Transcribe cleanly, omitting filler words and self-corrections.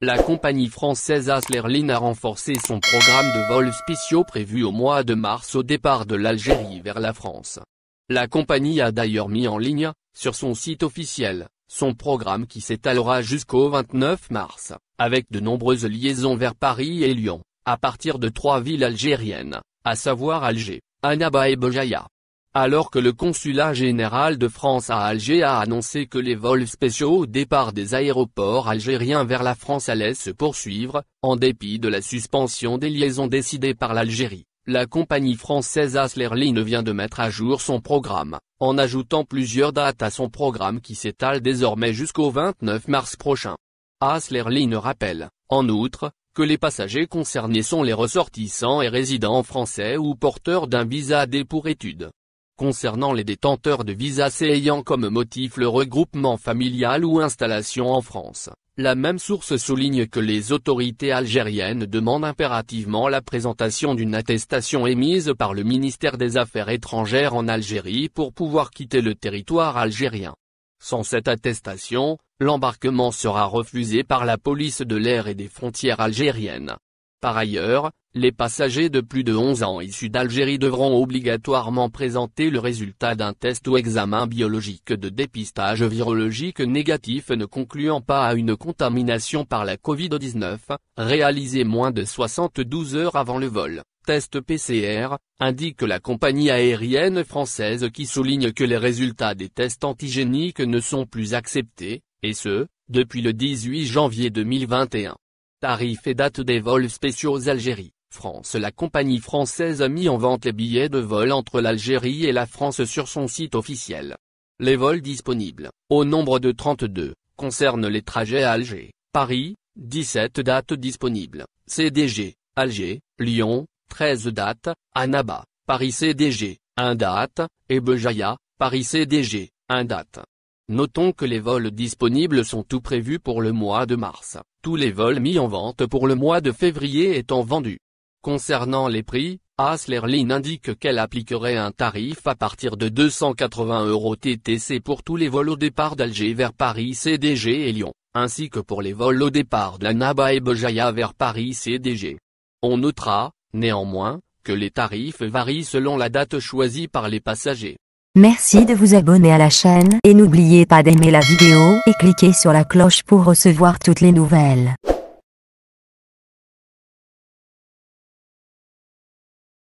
La compagnie française Aslerline a renforcé son programme de vols spéciaux prévu au mois de mars au départ de l'Algérie vers la France. La compagnie a d'ailleurs mis en ligne, sur son site officiel, son programme qui s'étalera jusqu'au 29 mars, avec de nombreuses liaisons vers Paris et Lyon, à partir de 3 villes algériennes, à savoir Alger, Annaba et Béjaïa. Alors que le consulat général de France à Alger a annoncé que les vols spéciaux au départ des aéroports algériens vers la France allaient se poursuivre, en dépit de la suspension des liaisons décidées par l'Algérie, la compagnie française Aslerline vient de mettre à jour son programme, en ajoutant plusieurs dates à son programme qui s'étale désormais jusqu'au 29 mars prochain. Aslerline rappelle, en outre, que les passagers concernés sont les ressortissants et résidents français ou porteurs d'un visa D pour études. Concernant les détenteurs de visa C ayant comme motif le regroupement familial ou installation en France, la même source souligne que les autorités algériennes demandent impérativement la présentation d'une attestation émise par le ministère des Affaires étrangères en Algérie pour pouvoir quitter le territoire algérien. Sans cette attestation, l'embarquement sera refusé par la police de l'air et des frontières algériennes. Par ailleurs, les passagers de plus de 11 ans issus d'Algérie devront obligatoirement présenter le résultat d'un test ou examen biologique de dépistage virologique négatif ne concluant pas à une contamination par la Covid-19, réalisé moins de 72 heures avant le vol. Test PCR, indique la compagnie aérienne française qui souligne que les résultats des tests antigéniques ne sont plus acceptés, et ce, depuis le 18 janvier 2021. Tarifs et date des vols spéciaux Algérie, France. La compagnie française a mis en vente les billets de vol entre l'Algérie et la France sur son site officiel. Les vols disponibles, au nombre de 32, concernent les trajets à Alger, Paris, 17 dates disponibles, CDG, Alger, Lyon, 13 dates, Annaba, Paris CDG, 1 date, et Béjaïa, Paris CDG, 1 date. Notons que les vols disponibles sont tous prévus pour le mois de mars, tous les vols mis en vente pour le mois de février étant vendus. Concernant les prix, Aslerline indique qu'elle appliquerait un tarif à partir de 280 € TTC pour tous les vols au départ d'Alger vers Paris CDG et Lyon, ainsi que pour les vols au départ d'Annaba et Béjaïa vers Paris CDG. On notera, néanmoins, que les tarifs varient selon la date choisie par les passagers. Merci de vous abonner à la chaîne et n'oubliez pas d'aimer la vidéo et cliquer sur la cloche pour recevoir toutes les nouvelles.